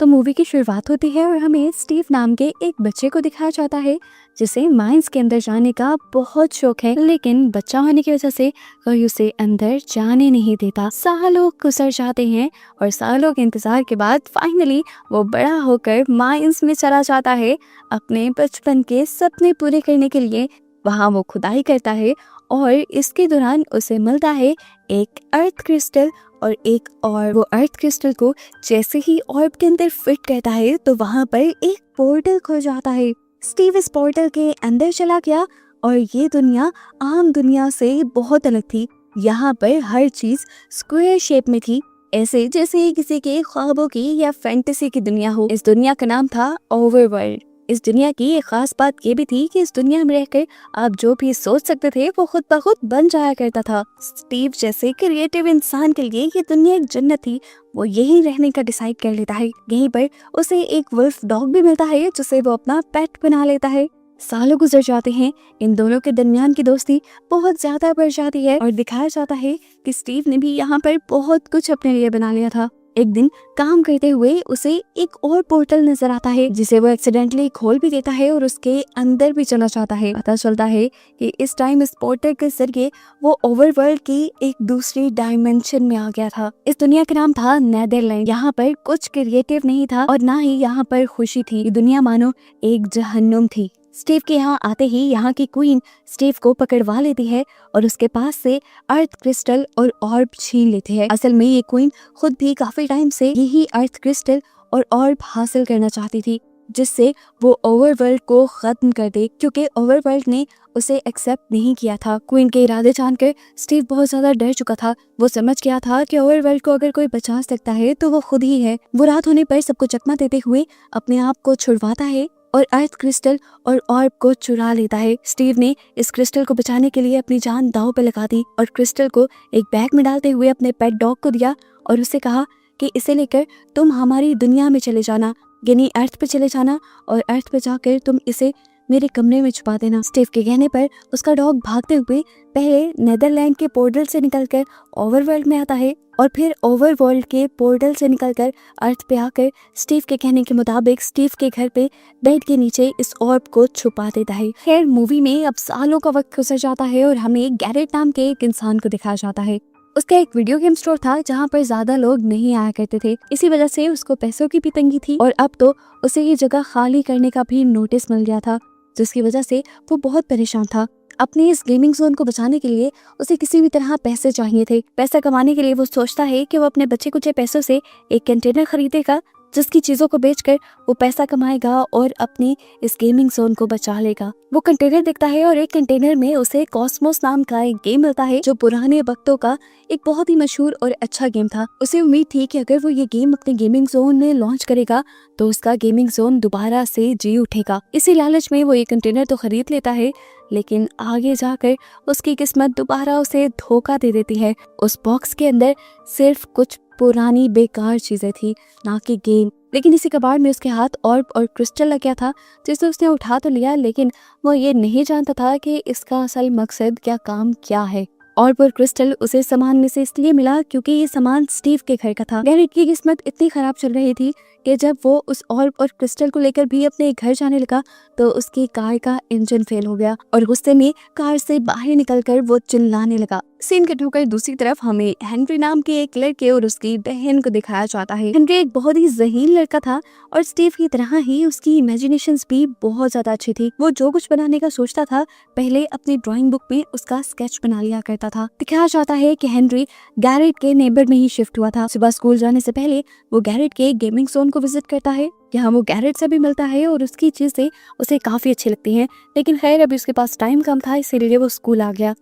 तो मूवी की शुरुआत होती है और हमें स्टीव नाम के एक बच्चे को दिखाया जाता है जिसे माइंस के अंदर जाने का बहुत शौक है, लेकिन बच्चा होने की वजह से कोई उसे अंदर जाने नहीं देता। सालों गुजर जाते हैं और सालों के इंतजार के बाद फाइनली वो बड़ा होकर माइंस में चला जाता है अपने बचपन के सपने पूरे करने के लिए। वहाँ वो खुदाई करता है और इसके दौरान उसे मिलता है एक अर्थ क्रिस्टल और वो अर्थ क्रिस्टल को जैसे ही ऑर्ब के अंदर फिट करता है तो वहाँ पर एक पोर्टल खुल जाता है। स्टीव इस पोर्टल के अंदर चला गया और ये दुनिया आम दुनिया से बहुत अलग थी। यहाँ पर हर चीज स्क्वायर शेप में थी, ऐसे जैसे किसी के ख्वाबों की या फैंटेसी की दुनिया हो। इस दुनिया का नाम था ओवरवर्ल्ड। इस दुनिया की एक खास बात ये भी थी कि इस दुनिया में रहकर आप जो भी सोच सकते थे वो खुद ब खुद बन जाया करता था। स्टीव जैसे क्रिएटिव इंसान के लिए ये दुनिया एक जन्नत थी। वो यहीं रहने का डिसाइड कर लेता है। यहीं पर उसे एक वुल्फ डॉग भी मिलता है जिसे वो अपना पेट बना लेता है। सालों गुजर जाते हैं, इन दोनों के दरमियान की दोस्ती बहुत ज्यादा बढ़ जाती है और दिखाया जाता है कि स्टीव ने भी यहाँ पर बहुत कुछ अपने लिए बना लिया था। एक दिन काम करते हुए उसे एक और पोर्टल नजर आता है जिसे वो एक्सीडेंटली खोल भी देता है और उसके अंदर भी चला जाता है। पता चलता है कि इस टाइम इस पोर्टल के जरिए वो ओवरवर्ल्ड की एक दूसरी डायमेंशन में आ गया था। इस दुनिया का नाम था नेदरलैंड। यहाँ पर कुछ क्रिएटिव नहीं था और ना ही यहाँ पर खुशी थी। ये दुनिया मानो एक जहन्नुम थी। स्टीव के यहाँ आते ही यहाँ की क्वीन स्टीव को पकड़वा लेती है और उसके पास से अर्थ क्रिस्टल और ऑर्ब छीन लेती है। असल में ये क्वीन खुद भी काफी टाइम से यही अर्थ क्रिस्टल और ऑर्ब हासिल करना चाहती थी जिससे वो ओवरवर्ल्ड को खत्म कर दे, क्योंकि ओवरवर्ल्ड ने उसे एक्सेप्ट नहीं किया था। क्वीन के इरादे जानकर स्टीव बहुत ज्यादा डर चुका था। वो समझ गया था कि ओवरवर्ल्ड को अगर कोई बचा सकता है तो वो खुद ही है। वो रात होने पर सबको चकमा देते हुए अपने आप को छुड़वाता है और अर्थ क्रिस्टल और ऑर्ब को चुरा लेता है। स्टीव ने इस क्रिस्टल को बचाने के लिए अपनी जान दांव पे लगा दी और क्रिस्टल को एक बैग में डालते हुए अपने पेट डॉग को दिया और उसे कहा कि इसे लेकर तुम हमारी दुनिया में चले जाना, यानी अर्थ पे चले जाना और अर्थ पे जाकर तुम इसे मेरे कमरे में छुपा देना। स्टीव के कहने पर उसका डॉग भागते हुए पहले नेदरलैंड के पोर्टल से निकलकर ओवरवर्ल्ड में आता है और फिर ओवरवर्ल्ड के पोर्टल से निकलकर अर्थ पे आकर स्टीव के कहने के मुताबिक स्टीव के घर पे बेड के नीचे इस ऑर्ब को छुपा देता है। खैर मूवी में अब सालों का वक्त गुजर जाता है और हमें गैरेट नाम के एक इंसान को दिखाया जाता है। उसका एक वीडियो गेम स्टोर था जहाँ पर ज्यादा लोग नहीं आया करते थे। इसी वजह से उसको पैसों की भी तंगी थी और अब तो उसे ये जगह खाली करने का भी नोटिस मिल गया था, जिसकी वजह से वो बहुत परेशान था। अपने इस गेमिंग जोन को बचाने के लिए उसे किसी भी तरह पैसे चाहिए थे। पैसा कमाने के लिए वो सोचता है कि वो अपने बच्चे कुचे पैसों से एक कंटेनर खरीदेगा जिसकी चीजों को बेचकर वो पैसा कमाएगा और अपने इस गेमिंग जोन को बचा लेगा। वो कंटेनर देखता है और एक कंटेनर में उसे कॉस्मोस नाम का एक गेम मिलता है जो पुराने वक्तों का एक बहुत ही मशहूर और अच्छा गेम था। उसे उम्मीद थी कि अगर वो ये गेम अपने गेमिंग जोन में लॉन्च करेगा तो उसका गेमिंग जोन दोबारा से जी उठेगा। इसी लालच में वो ये कंटेनर तो खरीद लेता है, लेकिन आगे जाकर उसकी किस्मत दोबारा उसे धोखा दे देती है। उस बॉक्स के अंदर सिर्फ कुछ पुरानी बेकार चीजें थी, ना कि गेम। लेकिन इसी कबाड़ में उसके हाथ ऑर्ब और क्रिस्टल लग गया था जिसे उसने उठा तो लिया, लेकिन वो ये नहीं जानता था कि इसका असल मकसद क्या है। ऑर्ब और क्रिस्टल उसे सामान में से इसलिए मिला क्योंकि ये सामान स्टीव के घर का था। गैरेट की किस्मत इतनी खराब चल रही थी कि जब वो उस ऑर्ब और क्रिस्टल को लेकर भी अपने घर जाने लगा तो उसकी कार का इंजन फेल हो गया और गुस्से में कार से बाहर निकलकर वो चिल्लाने लगा। सीन कट होकर दूसरी तरफ हमें हेनरी नाम के एक लड़के और उसकी बहन को दिखाया जाता है। हेनरी एक बहुत ही ज़हीन लड़का था और स्टीव की तरह ही उसकी इमेजिनेशंस भी बहुत ज्यादा अच्छी थी। वो जो कुछ बनाने का सोचता था पहले अपनी ड्राइंग बुक में उसका स्केच बना लिया करता था। दिखाया जाता है कि हेनरी गैरेट के नेबर में ही शिफ्ट हुआ था। सुबह स्कूल जाने से पहले वो गैरेट के गेमिंग जोन को विजिट करता है। यहाँ वो गैरेट से भी मिलता है और उसकी चीजें उसे काफी अच्छी लगती हैं, लेकिन खैर अभी उसके पास टाइम कम था इसीलिए वो स्कूल आ गया।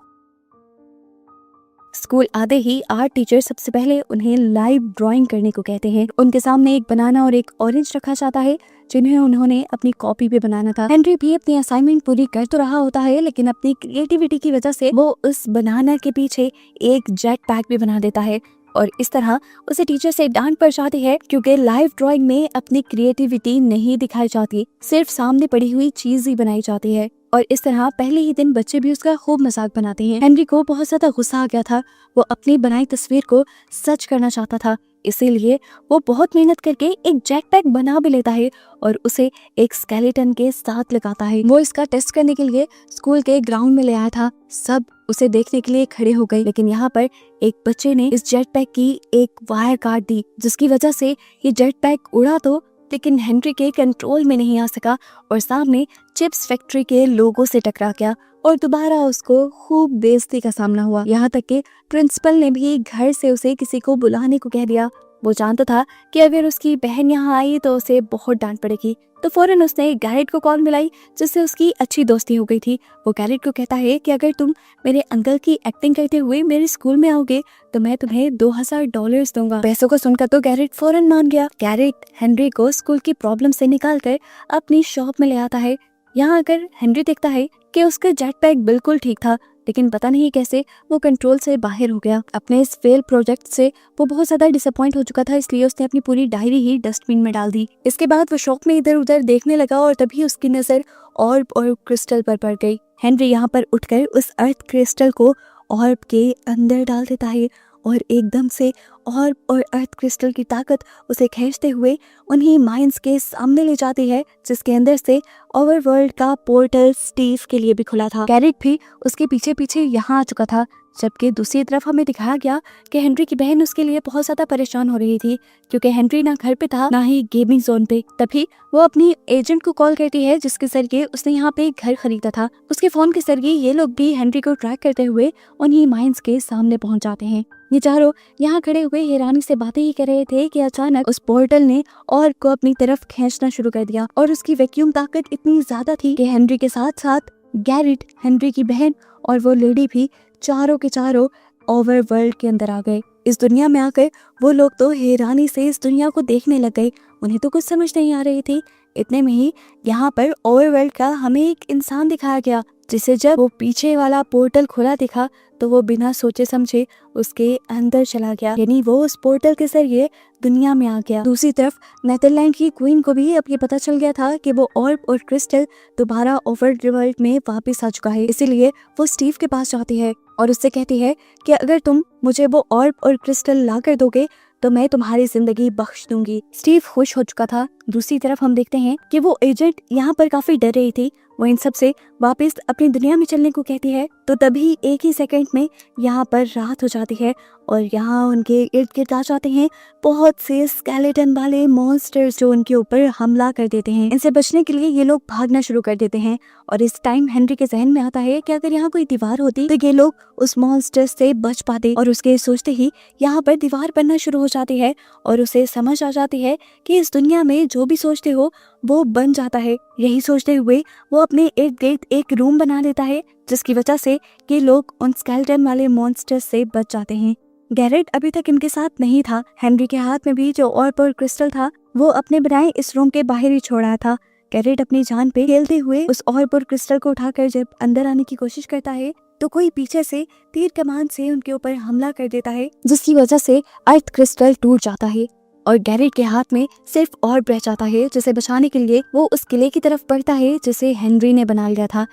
स्कूल आते ही आर्ट टीचर सबसे पहले उन्हें लाइव ड्राइंग करने को कहते हैं। उनके सामने एक बनाना और एक ऑरेंज रखा जाता है जिन्हें उन्होंने अपनी कॉपी पे बनाना था। हेनरी भी अपनी असाइनमेंट पूरी कर तो रहा होता है, लेकिन अपनी क्रिएटिविटी की वजह से वो उस बनाना के पीछे एक जेट पैक भी बना देता है और इस तरह उसे टीचर से डांट पड़ जाती है क्योंकि लाइव ड्राइंग में अपनी क्रिएटिविटी नहीं दिखाई जाती, सिर्फ सामने पड़ी हुई चीज ही बनाई जाती है। और इस तरह पहले ही दिन बच्चे भी उसका खूब मजाक बनाते हैं। हेनरी को बहुत ज्यादा गुस्सा आ गया था। वो अपनी बनाई तस्वीर को सच करना चाहता था, इसीलिए वो बहुत मेहनत करके एक जेटपैक बना भी लेता है और उसे एक स्केलेटन के साथ लगाता है। वो इसका टेस्ट करने के लिए स्कूल के ग्राउंड में ले आया था। सब उसे देखने के लिए खड़े हो गए, लेकिन यहाँ पर एक बच्चे ने इस जेटपैक की एक वायर काट दी, जिसकी वजह से ये जेटपैक उड़ा तो, लेकिन हेनरी के कंट्रोल में नहीं आ सका और सामने चिप्स फैक्ट्री के लोगों से टकरा गया और दोबारा उसको खूब बेइज्जती का सामना हुआ। यहाँ तक कि प्रिंसिपल ने भी घर से उसे किसी को बुलाने को कह दिया। वो जानता था कि अगर उसकी बहन यहाँ आई तो उसे बहुत डांट पड़ेगी, तो फौरन उसने गैरेट को कॉल मिलाई, जिससे उसकी अच्छी दोस्ती हो गई थी। वो गैरेट को कहता है कि अगर तुम मेरे अंकल की एक्टिंग करते हुए मेरे स्कूल में आओगे तो मैं तुम्हें $2000 दूंगा। पैसों को सुनकर तो गैरेट फौरन मान गया। गैरेट हेनरी को स्कूल की प्रॉब्लम से निकालकर अपनी शॉप में ले आता है। यहाँ अगर हेनरी देखता है कि उसका जेटपैक बिल्कुल ठीक था, लेकिन पता नहीं कैसे वो कंट्रोल से बाहर हो गया। अपने इस फेल प्रोजेक्ट से वो बहुत ज्यादा डिसअपॉइंट हो चुका था, इसलिए उसने अपनी पूरी डायरी ही डस्टबिन में डाल दी। इसके बाद वो शौक में इधर उधर देखने लगा और तभी उसकी नजर ऑर्ब और क्रिस्टल पर पड़ गई। हेनरी यहाँ पर उठकर उस अर्थ क्रिस्टल को ऑर्ब के अंदर डाल देता है और एकदम से ऑर्ब और अर्थ क्रिस्टल की ताकत उसे खींचते हुए उन्हीं माइंस के सामने ले जाती है, जिसके अंदर से ओवरवर्ल्ड का पोर्टल स्टीव के लिए भी खुला था। गैरेट भी उसके पीछे पीछे यहाँ आ चुका था, जबकि दूसरी तरफ हमें दिखाया गया कि हेनरी की बहन उसके लिए बहुत ज्यादा परेशान हो रही थी, क्योंकि हेनरी ना घर पे था ना ही गेमिंग जोन पे। तभी वो अपनी एजेंट को कॉल करती है, जिसके जरिए उसने यहाँ पे एक घर खरीदा था। उसके फोन के जरिए ये लोग भी हेनरी को ट्रैक करते हुए उन्हीं माइंस के सामने पहुंच जाते हैं। ये चारों यहाँ खड़े हुए हैरानी से बातें ही कर रहे थे कि अचानक उस पोर्टल ने ऑर्ब को अपनी तरफ खींचना शुरू कर दिया और उसकी वैक्यूम ताकत इतनी ज्यादा थी कि हेनरी के साथ साथ गैरेट, हेनरी की बहन और वो लेडी भी चारों के चारों ओवरवर्ल्ड के अंदर आ गए। इस दुनिया में आकर वो लोग तो हैरानी से इस दुनिया को देखने लग गए। उन्हें तो कुछ समझ नहीं आ रही थी। इतने में ही यहाँ पर ओवरवर्ल्ड का हमें एक इंसान दिखाया गया, जिसे जब वो पीछे वाला पोर्टल खुला दिखा तो वो बिना सोचे समझे उसके अंदर चला गया, यानी वो उस पोर्टल के जरिए दुनिया में आ गया। दूसरी तरफ नेदरलैंड की क्वीन को भी अब ये पता चल गया था कि वो ऑर्ब और क्रिस्टल दोबारा ओवरवर्ल्ड में वापस आ चुका है। इसीलिए वो स्टीव के पास जाती है और उससे कहती है कि अगर तुम मुझे वो ऑर्ब और क्रिस्टल ला कर दोगे तो मैं तुम्हारी जिंदगी बख्श दूंगी। स्टीव खुश हो चुका था। दूसरी तरफ हम देखते हैं कि वो एजेंट यहाँ पर काफी डर रही थी। वो इन सब से वापस अपनी दुनिया में चलने को कहती है, तो तभी एक ही सेकंड में यहाँ पर रात हो जाती है और यहाँ उनके इर्द गिर्द आ जाते हैं बहुत से स्केलेटन वाले मॉन्स्टर्स, जो उनके ऊपर हमला कर देते हैं। इनसे बचने के लिए ये लोग भागना शुरू कर देते हैं और इस टाइम हेनरी के जहन में आता है कि अगर यहाँ कोई दीवार होती तो ये लोग उस मॉन्स्टर से बच पाते, और उसके सोचते ही यहाँ पर दीवार बनना शुरू हो जाती है और उसे समझ आ जाती है कि इस दुनिया में जो भी सोचते हो वो बन जाता है। यही सोचते हुए वो अपने इर्द गिर्द एक रूम बना लेता है, जिसकी वजह से ये लोग उन स्केलेटन वाले मॉन्स्टर्स से बच जाते हैं। गैरेट अभी तक इनके साथ नहीं था। हेनरी के हाथ में भी जो ऑर्ब और क्रिस्टल था वो अपने बनाए इस रूम के बाहर ही छोड़ा था। गैरेट अपनी जान पे खेलते हुए उस ऑर्ब और क्रिस्टल को उठाकर जब अंदर आने की कोशिश करता है तो कोई पीछे से तीर कमान से उनके ऊपर हमला कर देता है, जिसकी वजह से अर्थ क्रिस्टल टूट जाता है और गैरेट के हाथ में सिर्फ ऑर्ब रह जाता है, जिसे बचाने के लिए वो उस किले की तरफ बढ़ता है जिसे हेनरी ने बना लिया था।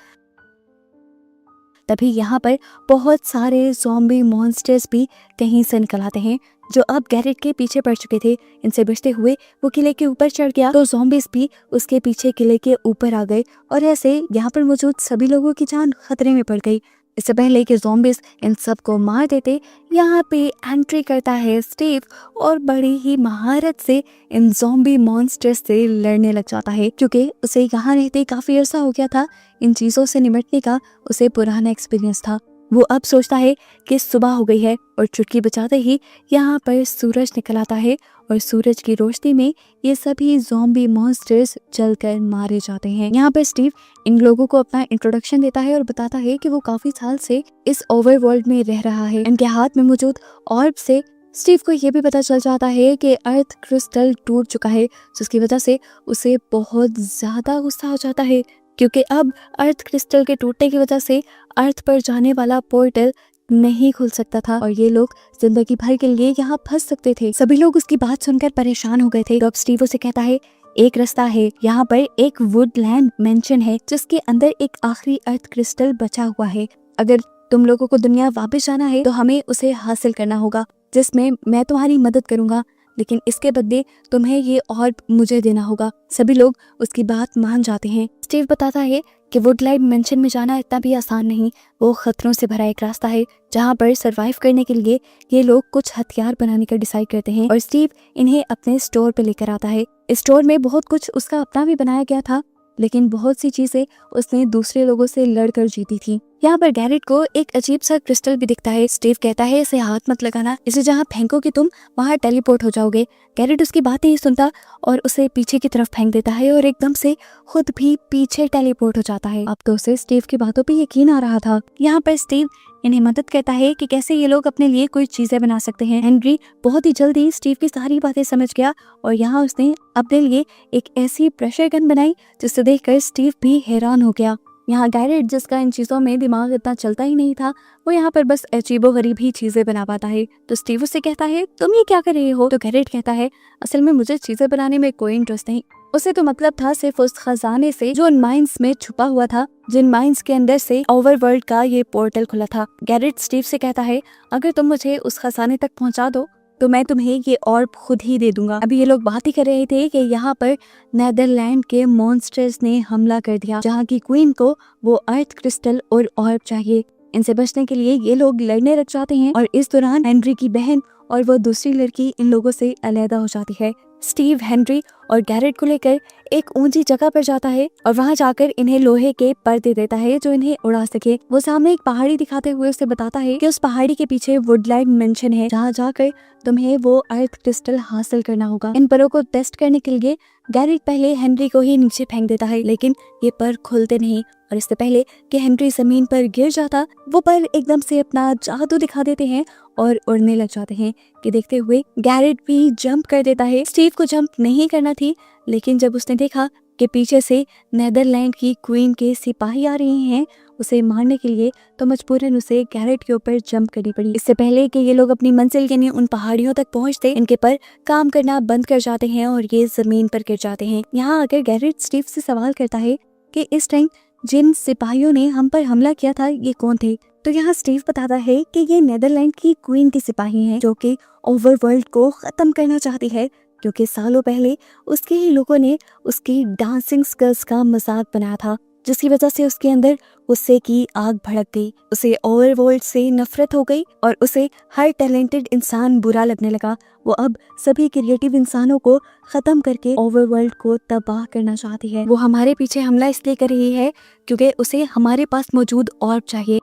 तभी यहाँ पर बहुत सारे ज़ॉम्बी मॉन्स्टर्स भी कहीं से निकल आते हैं, जो अब गैरेट के पीछे पड़ चुके थे। इनसे बचते हुए वो किले के ऊपर चढ़ गया तो ज़ॉम्बीज भी उसके पीछे किले के ऊपर आ गए और ऐसे यहाँ पर मौजूद सभी लोगों की जान खतरे में पड़ गई। इससे पहले कि ज़ॉम्बीज इन सब को मार देते, यहाँ पे एंट्री करता है स्टीव और बड़ी ही महारत से इन ज़ॉम्बी मॉन्स्टर्स से लड़ने लग जाता है, क्योंकि उसे यहाँ रहते काफ़ी अर्सा हो गया था। इन चीज़ों से निपटने का उसे पुराना एक्सपीरियंस था। वो अब सोचता है कि सुबह हो गई है और चुटकी बजाते ही यहाँ पर सूरज निकल आता है और सूरज की रोशनी में ये सभी ज़ॉम्बी मॉन्स्टर्स जलकर मारे जाते हैं। यहाँ पर स्टीव इन लोगों को अपना इंट्रोडक्शन देता है और बताता है कि वो काफी साल से इस ओवरवर्ल्ड में रह रहा है। इनके हाथ में मौजूद ऑर्ब से स्टीव को ये भी पता चल जाता है कि अर्थ क्रिस्टल टूट चुका है, जिसकी वजह से उसे बहुत ज्यादा गुस्सा हो जाता है, क्योंकि अब अर्थ क्रिस्टल के टूटने की वजह से अर्थ पर जाने वाला पोर्टल नहीं खुल सकता था और ये लोग जिंदगी भर के लिए यहाँ फंस सकते थे। सभी लोग उसकी बात सुनकर परेशान हो गए थे। तो अब स्टीव उसे कहता है, एक रास्ता है, यहाँ पर एक वुडलैंड मेंशन है जिसके अंदर एक आखिरी अर्थ क्रिस्टल बचा हुआ है। अगर तुम लोगों को दुनिया वापस जाना है तो हमें उसे हासिल करना होगा, जिसमें मैं तुम्हारी मदद करूंगा। लेकिन इसके बदले तुम्हें ये ऑर्ब मुझे देना होगा। सभी लोग उसकी बात मान जाते हैं। स्टीव बताता है कि वुडलाइट मेंशन में जाना इतना भी आसान नहीं, वो खतरों से भरा एक रास्ता है जहाँ पर सरवाइव करने के लिए ये लोग कुछ हथियार बनाने का डिसाइड करते हैं और स्टीव इन्हें अपने स्टोर पे लेकर आता है। इस स्टोर में बहुत कुछ उसका अपना भी बनाया गया था, लेकिन बहुत सी चीजें उसने दूसरे लोगों से लड़कर जीती थी। यहाँ पर गैरेट को एक अजीब सा क्रिस्टल भी दिखता है। स्टीव कहता है इसे हाथ मत लगाना, इसे जहाँ फेंकोगे तुम वहाँ टेलीपोर्ट हो जाओगे। गैरेट उसकी बात नहीं सुनता और उसे पीछे की तरफ फेंक देता है और एकदम से खुद भी पीछे टेलीपोर्ट हो जाता है। अब तो उसे स्टीव की बातों पे यकीन आ रहा था। यहाँ पर स्टीव इन्हें मदद करता है कि कैसे ये लोग अपने लिए कोई चीजें बना सकते हैं। हेनरी बहुत ही जल्दी स्टीव की सारी बातें समझ गया और यहाँ उसने अपने लिए एक ऐसी प्रेशर गन बनाई जिसे देखकर स्टीव भी हैरान हो गया। यहाँ गैरेट, जिसका इन चीज़ों में दिमाग इतना चलता ही नहीं था, वो यहाँ पर बस अजीबोगरीब ही चीज़ें बना पाता है। तो स्टीव उससे कहता है तुम ये क्या कर रहे हो? तो गैरेट कहता है असल में मुझे चीज़ें बनाने में कोई इंटरेस्ट नहीं। उसे तो मतलब था सिर्फ उस खजाने से जो उन माइंस में छुपा हुआ था, जिन माइंस के अंदर से ओवरवर्ल्ड का ये पोर्टल खुला था। गैरेट स्टीव से कहता है अगर तुम मुझे उस खजाने तक पहुँचा दो तो मैं तुम्हें ये ऑर्ब खुद ही दे दूंगा। अभी ये लोग बात ही कर रहे थे कि यहाँ पर नेदरलैंड के मॉन्स्टर्स ने हमला कर दिया, जहाँ की क्वीन को वो अर्थ क्रिस्टल और ऑर्ब चाहिए। इनसे बचने के लिए ये लोग लड़ने लग जाते हैं और इस दौरान हेनरी की बहन और वो दूसरी लड़की इन लोगों से अलहदा हो जाती है। स्टीव हेनरी और गैरेट को लेकर एक ऊंची जगह पर जाता है और वहां जाकर इन्हें लोहे के पर्दे देता है जो इन्हें उड़ा सके। वो सामने एक पहाड़ी दिखाते हुए उसे बताता है कि उस पहाड़ी के पीछे वुडलाइट मेंशन है, जहाँ जाकर तुम्हें वो अर्थ क्रिस्टल हासिल करना होगा। इन परों को टेस्ट करने के लिए गैरेट पहले हेनरी को ही नीचे फेंक देता है, लेकिन ये पर खुलते नहीं और इससे पहले कि हेनरी जमीन पर गिर जाता, वो पर एकदम से अपना जादू दिखा देते हैं और उड़ने लग जाते हैं। कि देखते हुए गैरेट भी जंप कर देता है। स्टीव को जंप नहीं करना थी, लेकिन जब उसने देखा कि पीछे से नेदरलैंड की क्वीन के सिपाही आ रहे हैं उसे मारने के लिए, तो मजबूरन उसे गैरेट के ऊपर जंप करनी पड़ी। इससे पहले कि ये लोग अपनी मंजिल यानी उन पहाड़ियों तक पहुंचते, इनके पर काम करना बंद कर जाते हैं और ये जमीन पर गिर जाते हैं। यहाँ आकर गैरेट स्टीव से सवाल करता है कि इस टाइम जिन सिपाहियों ने हम पर हमला किया था ये कौन थे? तो यहाँ स्टीव बताता है कि ये नेदरलैंड की क्वीन की सिपाही हैं, जो कि ओवरवर्ल्ड को खत्म करना चाहती है, क्योंकि सालों पहले उसके ही लोगों ने उसकी डांसिंग स्किल्स का मजाक बनाया था, जिसकी वजह से उसके अंदर गुस्से की आग भड़क गई। उसे ओवरवर्ल्ड से नफरत हो गई और उसे हर टैलेंटेड इंसान बुरा लगने लगा। वो अब सभी क्रिएटिव इंसानों को खत्म करके ओवरवर्ल्ड को तबाह करना चाहती है। वो हमारे पीछे हमला इसलिए कर रही है क्योंकि उसे हमारे पास मौजूद ऑर्ब चाहिए।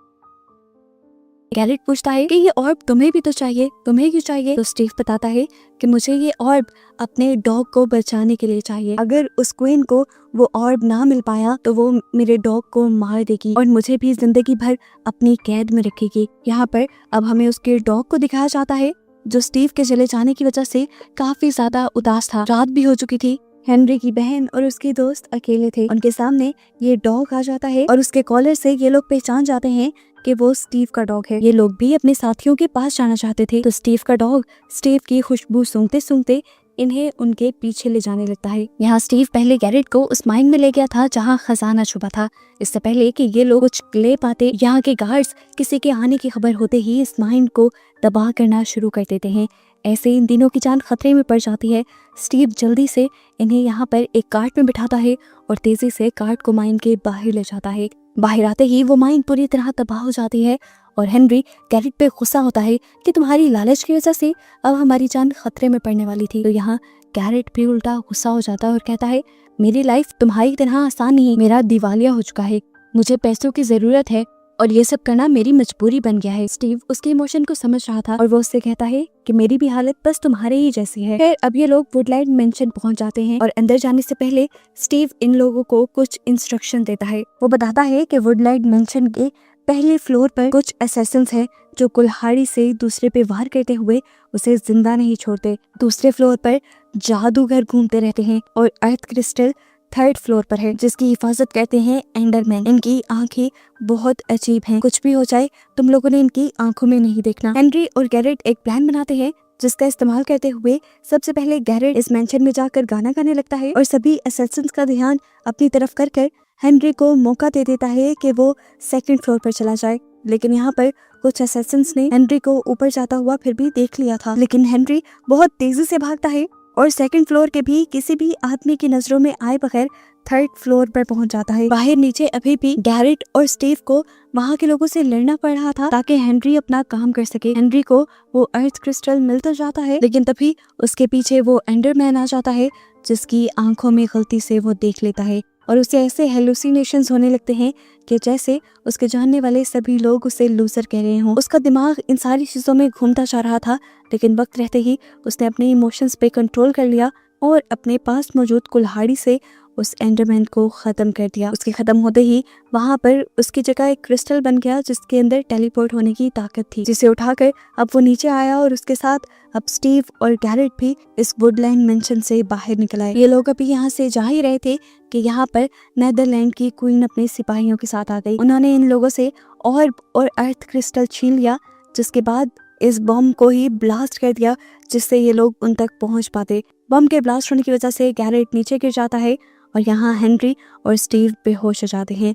गैरेट पूछता है कि ये ऑर्ब तुम्हें भी तो चाहिए, तुम्हें क्यों चाहिए? तो स्टीव बताता है कि मुझे ये ऑर्ब अपने डॉग को बचाने के लिए चाहिए। अगर उस क्वीन को वो ऑर्ब ना मिल पाया तो वो मेरे डॉग को मार देगी और मुझे भी जिंदगी भर अपनी कैद में रखेगी। यहाँ पर अब हमें उसके डॉग को दिखाया जाता है, जो स्टीव के चले जाने की वजह से काफी ज्यादा उदास था। रात भी हो चुकी थी। हेनरी की बहन और उसके दोस्त अकेले थे। उनके सामने ये डॉग आ जाता है और उसके कॉलर से ये लोग पहचान जाते हैं कि वो स्टीव का डॉग है। ये लोग भी अपने साथियों के पास जाना चाहते थे, तो स्टीव का डॉग स्टीव की खुशबू सूंघते सूंघते इन्हें उनके पीछे ले जाने लगता है। यहाँ स्टीव पहले गैरेट को उस माइन में ले गया था जहाँ खजाना छुपा था। इससे पहले कि ये लोग कुछ ले पाते, यहाँ के गार्ड्स किसी के आने की खबर होते ही इस माइन को तबाह करना शुरू कर देते हैं। ऐसे इन दिनों की जान खतरे में पड़ जाती है। स्टीव जल्दी से इन्हें यहाँ पर एक कार्ट में बिठाता है और तेजी से कार्ट को माइन के बाहर ले जाता है। बाहर आते ही वो माइन पूरी तरह तबाह हो जाती है और हेनरी गैरेट पे गुस्सा होता है कि तुम्हारी लालच की वजह से अब हमारी जान खतरे में पड़ने वाली थी। तो यहाँ गैरेट भी उल्टा गुस्सा हो जाता है और कहता है मेरी लाइफ तुम्हारी तरह आसान नहीं, मेरा दिवालिया हो चुका है, मुझे पैसों की जरूरत है और ये सब करना मेरी मजबूरी बन गया है। स्टीव उसके इमोशन को समझ रहा था और वो उससे कहता है कि मेरी भी हालत बस तुम्हारे ही जैसी है। फिर अब ये लोग वुडलाइट मेंशन पहुंच जाते हैं और अंदर जाने से पहले स्टीव इन लोगों को कुछ इंस्ट्रक्शन देता है। वो बताता है कि वुडलाइट मेंशन के पहले फ्लोर पर कुछ असैसिन्स हैं जो कुल्हाड़ी से दूसरे पे वार करते हुए उसे जिंदा नहीं छोड़ते। दूसरे फ्लोर पर जादूगर घूमते रहते हैं और अर्थ क्रिस्टल थर्ड फ्लोर पर है, जिसकी हिफाजत करते हैं एंडरमैन। इनकी आंखें बहुत अजीब हैं, कुछ भी हो जाए तुम लोगों ने इनकी आंखों में नहीं देखना। हेनरी और गैरेट एक प्लान बनाते हैं जिसका इस्तेमाल करते हुए सबसे पहले गैरेट इस मेंशन में जाकर गाना गाने लगता है और सभी असैसिन्स का ध्यान अपनी तरफ कर हेनरी को मौका दे देता है कि वो सेकंड फ्लोर पर चला जाए। लेकिन यहाँ पर कुछ असैसिन्स ने हेनरी को ऊपर जाता हुआ फिर भी देख लिया था, लेकिन हेनरी बहुत तेजी से भागता है और सेकंड फ्लोर के भी किसी भी आदमी की नजरों में आए बगैर थर्ड फ्लोर पर पहुंच जाता है। बाहर नीचे अभी भी गैरेट और स्टीव को वहां के लोगों से लड़ना पड़ रहा था ताकि हेनरी अपना काम कर सके। हेनरी को वो अर्थ क्रिस्टल मिल तो जाता है, लेकिन तभी उसके पीछे वो एंडरमैन आ जाता है, जिसकी आंखों में गलती से वो देख लेता है और उसे ऐसे हेलुसिनेशंस होने लगते हैं कि जैसे उसके जानने वाले सभी लोग उसे लूजर कह रहे हों। उसका दिमाग इन सारी चीजों में घूमता जा रहा था, लेकिन वक्त रहते ही उसने अपने इमोशंस पे कंट्रोल कर लिया और अपने पास मौजूद कुल्हाड़ी से उस एंडरमैन को खत्म कर दिया। उसके खत्म होते ही वहां पर उसकी जगह एक क्रिस्टल बन गया जिसके अंदर टेलीपोर्ट होने की ताकत थी, जिसे उठाकर अब वो नीचे आया और उसके साथ अब स्टीव और गैरेट भी इस वुडलैंड मेंशन से बाहर निकल आए। ये लोग अभी यहाँ से जा ही रहे थे कि यहाँ पर नेदरलैंड की क्वीन अपने सिपाहियों के साथ आ गई। उन्होंने इन लोगों से ऑर्ब और अर्थ क्रिस्टल छीन लिया, जिसके बाद इस बॉम्ब को ही ब्लास्ट कर दिया जिससे ये लोग उन तक पहुंच पाते। बॉम्ब के ब्लास्ट होने की वजह से गैरेट नीचे गिर जाता है और यहाँ हेनरी और स्टीव बेहोश हो जाते हैं।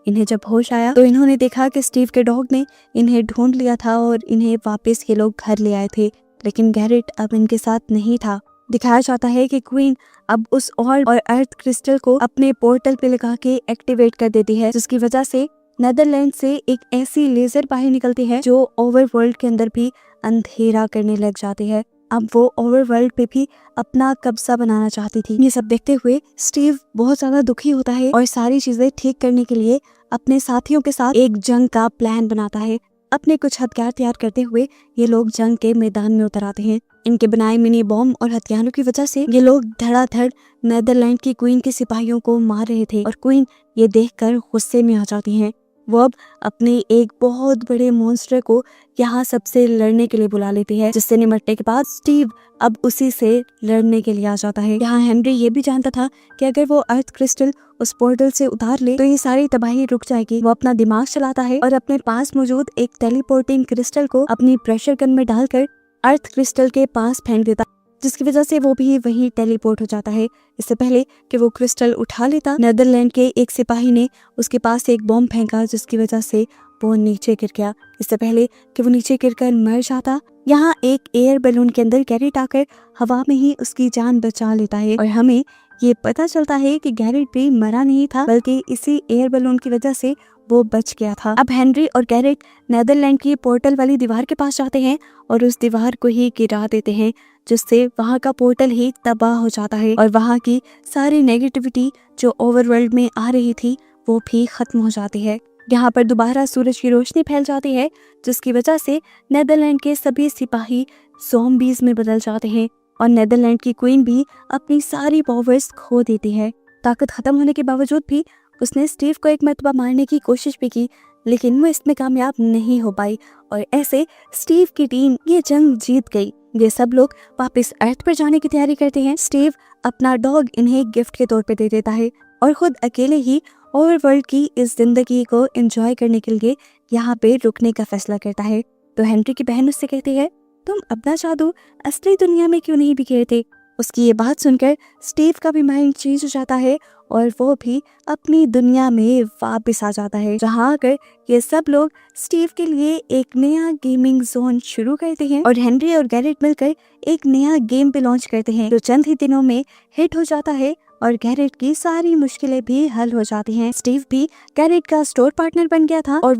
इन्हें जब होश आया तो इन्होंने देखा कि स्टीव के डॉग ने इन्हें ढूंढ लिया था और इन्हें वापस ये लोग घर ले आए थे, लेकिन गैरेट अब इनके साथ नहीं था। दिखाया जाता है कि क्वीन अब उस ऑर्ब और अर्थ क्रिस्टल को अपने पोर्टल पे लगा के एक्टिवेट कर देती है, जिसकी वजह से नेदरलैंड से एक ऐसी लेजर बाहर निकलती है जो ओवरवर्ल्ड के अंदर भी अंधेरा करने लग जाती है। अब वो ओवरवर्ल्ड पे भी अपना कब्जा बनाना चाहती थी। ये सब देखते हुए स्टीव बहुत ज्यादा दुखी होता है और सारी चीजें ठीक करने के लिए अपने साथियों के साथ एक जंग का प्लान बनाता है। अपने कुछ हथियार तैयार करते हुए ये लोग जंग के मैदान में उतर आते हैं। इनके बनाए मिनी बॉम्ब और हथियारों की वजह से ये लोग धड़ाधड़ नेदरलैंड की क्वीन के सिपाहियों को मार रहे थे और क्वीन ये देखकर गुस्से में आ जाती हैं। वो अब अपने एक बहुत बड़े मॉन्स्टर को यहाँ सबसे लड़ने के लिए बुला लेती है, जिससे निपटने के बाद स्टीव अब उसी से लड़ने के लिए आ जाता है। यहाँ हेनरी ये भी जानता था कि अगर वो अर्थ क्रिस्टल उस पोर्टल से उतार ले तो ये सारी तबाही रुक जाएगी। वो अपना दिमाग चलाता है और अपने पास मौजूद एक टेलीपोर्टिंग क्रिस्टल को अपनी प्रेशर गन में डालकर अर्थ क्रिस्टल के पास फेंक देता, जिसकी वजह से वो भी वहीं टेलीपोर्ट हो जाता है। इससे पहले कि वो क्रिस्टल उठा लेता, नेदरलैंड के एक सिपाही ने उसके पास एक बॉम्ब फेंका, जिसकी वजह से वो नीचे गिर गया। इससे पहले कि वो नीचे गिरकर मर जाता, यहाँ एक एयर बैलून के अंदर गैरेट आकर हवा में ही उसकी जान बचा लेता है और हमें ये पता चलता है कि गैरेट भी मरा नहीं था, बल्कि इसी एयर बैलून की वजह से वो बच गया था। अब हेनरी और गैरेट नेदरलैंड की पोर्टल वाली दीवार के पास जाते हैं और उस दीवार को ही गिरा देते हैं, जिससे वहाँ का पोर्टल ही तबाह हो जाता है और वहाँ की सारी नेगेटिविटी जो ओवरवर्ल्ड में आ रही थी वो भी खत्म हो जाती है। यहाँ पर दोबारा सूरज की रोशनी फैल जाती है, जिसकी वजह से नेदरलैंड के सभी सिपाही ज़ॉम्बीज़ में बदल जाते हैं और नेदरलैंड की क्वीन भी अपनी सारी पावर्स खो देती है। ताकत खत्म होने के बावजूद भी उसने स्टीव को एक मरतबा मारने की कोशिश भी की, लेकिन वो इसमें कामयाब नहीं हो पाई और ऐसे स्टीव की टीम ये जंग जीत गई। ये सब लोग वापस अर्थ पर जाने की तैयारी करते हैं। स्टीव अपना डॉग इन्हें गिफ्ट के तौर पे दे देता है और खुद अकेले ही ओवरवर्ल्ड की इस जिंदगी को एंजॉय करने के लिए यहाँ पे रुकने का फैसला करता है। तो हेनरी की बहन उससे कहती है, तुम अपना जादू असली दुनिया में क्यों नहीं बिखेरे थे? उसकी ये बात सुनकर स्टीव का भी माइंड चेंज हो जाता है और वो भी अपनी दुनिया में वापस आ जाता है, जहाँ आकर ये सब लोग स्टीव के लिए एक नया गेमिंग जोन शुरू करते हैं और हेनरी और गैरेट मिलकर एक नया गेम भी लॉन्च करते हैं, जो चंद ही दिनों में हिट हो जाता है और गैरेट की सारी मुश्किलें भी हल हो जाती हैं। स्टीव भी गैरेट का स्टोर पार्टनर बन गया था और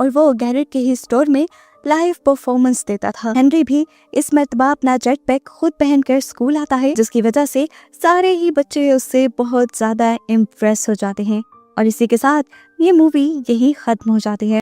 वो गैरेट के ही स्टोर में लाइव परफॉर्मेंस देता था। हेनरी भी इस मर्तबा अपना जेट पैक खुद पहनकर स्कूल आता है, जिसकी वजह से सारे ही बच्चे उससे बहुत ज्यादा इम्प्रेस हो जाते हैं और इसी के साथ ये मूवी यही खत्म हो जाती है।